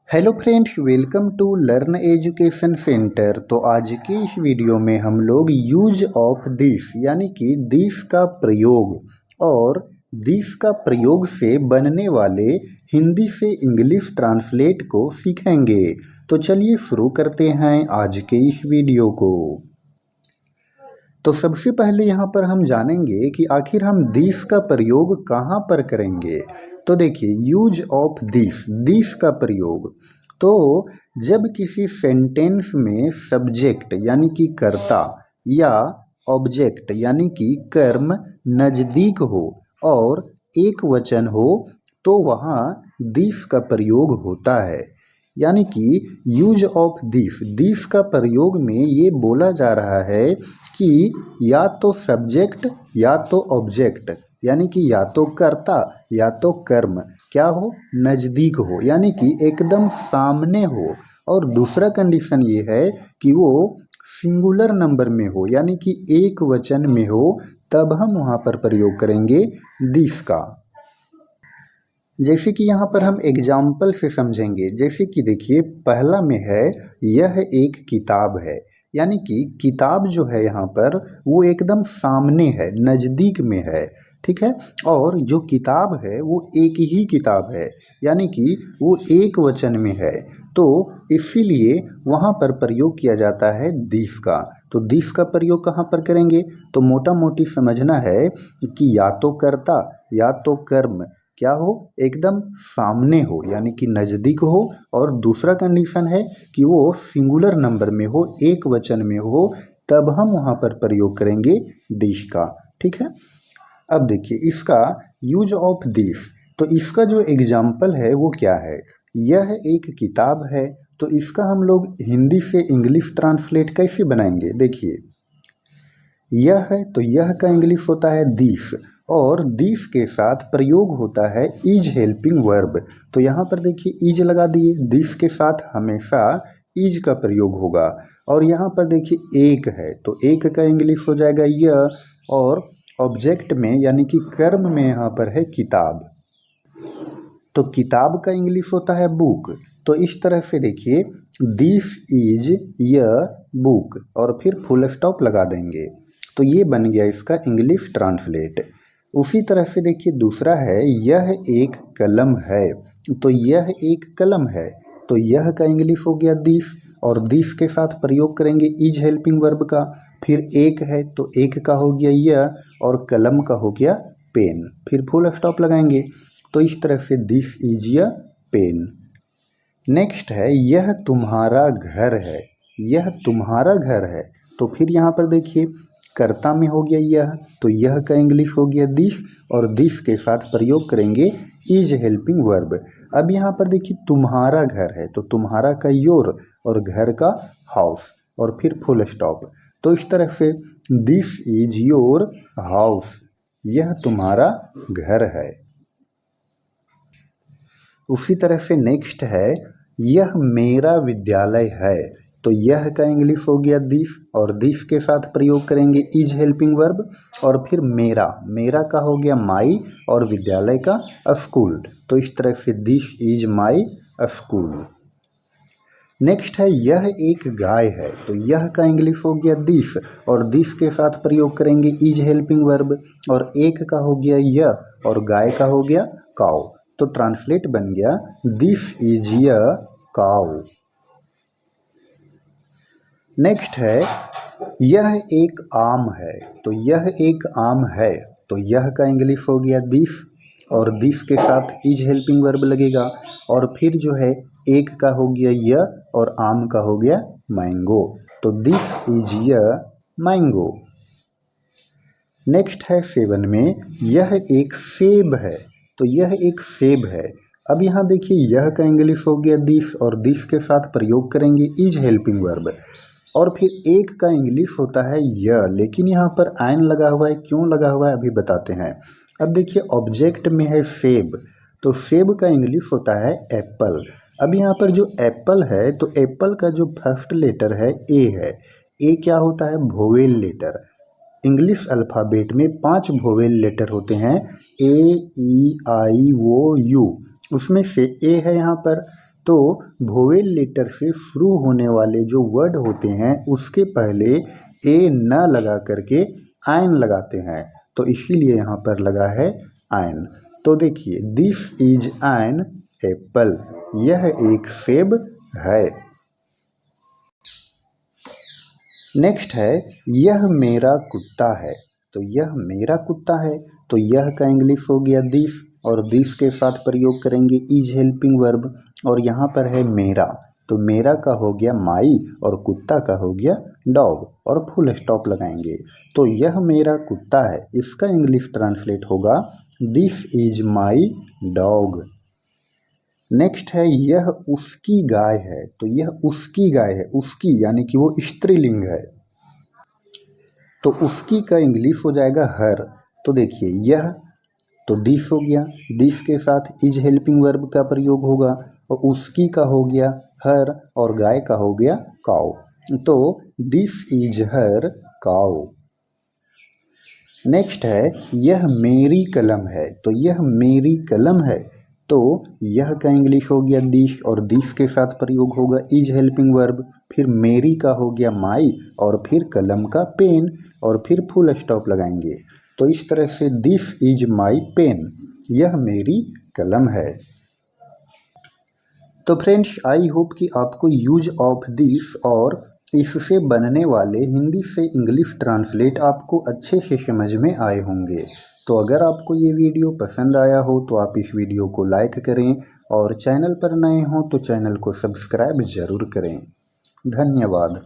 Hello friends, welcome to learn education centre. तो आज की इस वीडियो में हम लोग यूज ऑफ दिस यानी कि दिस का प्रयोग और दिस का प्रयोग से बनने वाले हिंदी से इंग्लिश ट्रांसलेट को सीखेंगे। तो चलिए शुरू करते हैं आज के इस वीडियो को। तो सबसे पहले यहाँ पर हम जानेंगे कि आखिर हम दिस का प्रयोग कहाँ पर करेंगे। तो देखिए, यूज ऑफ दिस का प्रयोग तो जब किसी सेंटेंस में सब्जेक्ट यानी कि कर्ता या ऑब्जेक्ट यानी कि कर्म नज़दीक हो और एक वचन हो तो वहाँ दिस का प्रयोग होता है। यानी कि यूज ऑफ दिस का प्रयोग में ये बोला जा रहा है कि या तो सब्जेक्ट या तो ऑब्जेक्ट यानी कि या तो कर्ता या तो कर्म क्या हो, नज़दीक हो यानी कि एकदम सामने हो। और दूसरा कंडीशन ये है कि वो सिंगुलर नंबर में हो यानी कि एक वचन में हो, तब हम वहाँ पर प्रयोग करेंगे दिस का। जैसे कि यहाँ पर हम एग्जाम्पल से समझेंगे। जैसे कि देखिए, पहला में है यह एक किताब है, यानी कि किताब जो है यहाँ पर वो एकदम सामने है, नज़दीक में है, ठीक है। और जो किताब है वो एक ही किताब है यानी कि वो एक वचन में है, तो इसीलिए वहाँ पर प्रयोग किया जाता है दिस का। तो दिस का प्रयोग कहाँ पर करेंगे, तो मोटा मोटी समझना है कि या तो कर्ता या तो कर्म क्या हो, एकदम सामने हो यानी कि नज़दीक हो। और दूसरा कंडीशन है कि वो सिंगुलर नंबर में हो, एक वचन में हो, तब हम वहाँ पर प्रयोग करेंगे दिस का, ठीक है। अब देखिए इसका यूज ऑफ दिस, तो इसका जो एग्जाम्पल है वो क्या है, यह एक किताब है। तो इसका हम लोग हिंदी से इंग्लिश ट्रांसलेट कैसे बनाएंगे। देखिए, यह है तो यह का इंग्लिश होता है दिस, और दिस के साथ प्रयोग होता है इज हेल्पिंग वर्ब। तो यहाँ पर देखिए इज लगा दिए, दिस के साथ हमेशा इज का प्रयोग होगा। और यहाँ पर देखिए एक है तो एक का इंग्लिश हो जाएगा यह, और ऑब्जेक्ट में यानी कि कर्म में यहाँ पर है किताब, तो किताब का इंग्लिश होता है बुक। तो इस तरह से देखिए दिस इज य बुक और फिर फुल स्टॉप लगा देंगे, तो ये बन गया इसका इंग्लिश ट्रांसलेट। उसी तरह से देखिए दूसरा है यह एक कलम है, तो यह एक कलम है, तो यह का इंग्लिश हो गया दिस, और दिस के साथ प्रयोग करेंगे इज हेल्पिंग वर्ब का। फिर एक है तो एक का हो गया यह, और कलम का हो गया पेन, फिर फुल स्टॉप लगाएंगे। तो इस तरह से दिस इज य पेन। नेक्स्ट है यह तुम्हारा घर है, यह तुम्हारा घर है, तो फिर यहाँ पर देखिए कर्ता में हो गया यह, तो यह का इंग्लिश हो गया दिस, और दिस के साथ प्रयोग करेंगे इज हेल्पिंग वर्ब। अब यहाँ पर देखिए तुम्हारा घर है, तो तुम्हारा का योर और घर का हाउस, और फिर फुल स्टॉप। तो इस तरह से दिस इज योर हाउस, यह तुम्हारा घर है। उसी तरह से नेक्स्ट है यह मेरा विद्यालय है, तो यह का इंग्लिश हो गया दिस, और दिस के साथ प्रयोग करेंगे इज हेल्पिंग वर्ब, और फिर मेरा, मेरा का हो गया माई, और विद्यालय का स्कूल। तो इस तरह से this is my school. Next है यह एक गाय है, तो यह का इंग्लिश हो गया दिस, और दिस के साथ प्रयोग करेंगे इज हेल्पिंग वर्ब, और एक का हो गया यह, और गाय का हो गया काउ। तो ट्रांसलेट बन गया दिस इज य काउ। नेक्स्ट है यह एक आम है, तो यह एक आम है, तो यह का इंग्लिश हो गया दिस, और दिस के साथ इज हेल्पिंग वर्ब लगेगा, और फिर जो है एक का हो गया य, और आम का हो गया मैंगो। तो दिस इज य मैंगो। नेक्स्ट है 7 में यह एक सेब है, तो यह एक सेब है। अब यहाँ देखिए यह का इंग्लिश हो गया दिस, और दिस के साथ प्रयोग करेंगे इज हेल्पिंग वर्ब, और फिर एक का इंग्लिश होता है यह, लेकिन यहाँ पर आयन लगा हुआ है, क्यों लगा हुआ है अभी बताते हैं। अब देखिए ऑब्जेक्ट में है सेब, तो सेब का इंग्लिश होता है एप्पल। अब यहाँ पर जो एप्पल है, तो एप्पल का जो फर्स्ट लेटर है ए है, ए क्या होता है, वोवेल लेटर। इंग्लिश अल्फ़ाबेट में 5 वोवेल लेटर होते हैं, ए ई आई ओ यू, उसमें से ए है यहाँ पर, तो वोवेल लेटर से शुरू होने वाले जो वर्ड होते हैं उसके पहले ए न लगा करके आयन लगाते हैं, तो इसीलिए यहाँ पर लगा है आयन। तो देखिए, दिस इज एन एप्पल, यह एक सेब है। नेक्स्ट है यह मेरा कुत्ता है, तो यह मेरा कुत्ता है, तो यह का इंग्लिश हो गया दिस, और दिस के साथ प्रयोग करेंगे इज हेल्पिंग वर्ब, और यहाँ पर है मेरा, तो मेरा का हो गया माई और कुत्ता का हो गया डॉग, और फुल स्टॉप लगाएंगे। तो यह मेरा कुत्ता है, इसका इंग्लिश ट्रांसलेट होगा this is my dog. Next है यह उसकी गाय है, तो यह उसकी गाय है, उसकी यानी कि वो स्त्रीलिंग है, तो उसकी का इंग्लिश हो जाएगा हर। तो देखिए यह तो दिस हो गया, दिस के साथ इज हेल्पिंग वर्ब का प्रयोग होगा, और उसकी का हो गया हर, और गाय का हो गया काऊ, तो this is her cow. Next है यह मेरी कलम है, तो यह मेरी कलम है, तो यह का इंग्लिश हो गया दिस, और दिस के साथ प्रयोग होगा इज हेल्पिंग वर्ब, फिर मेरी का हो गया माई, और फिर कलम का पेन, और फिर फुल स्टॉप लगाएंगे। तो इस तरह से दिस इज माई पेन, यह मेरी कलम है। तो फ्रेंड्स, आई होप कि आपको यूज ऑफ दिस और इससे बनने वाले हिंदी से इंग्लिश ट्रांसलेट आपको अच्छे से समझ में आए होंगे। तो अगर आपको ये वीडियो पसंद आया हो तो आप इस वीडियो को लाइक करें, और चैनल पर नए हों तो चैनल को सब्सक्राइब ज़रूर करें। धन्यवाद।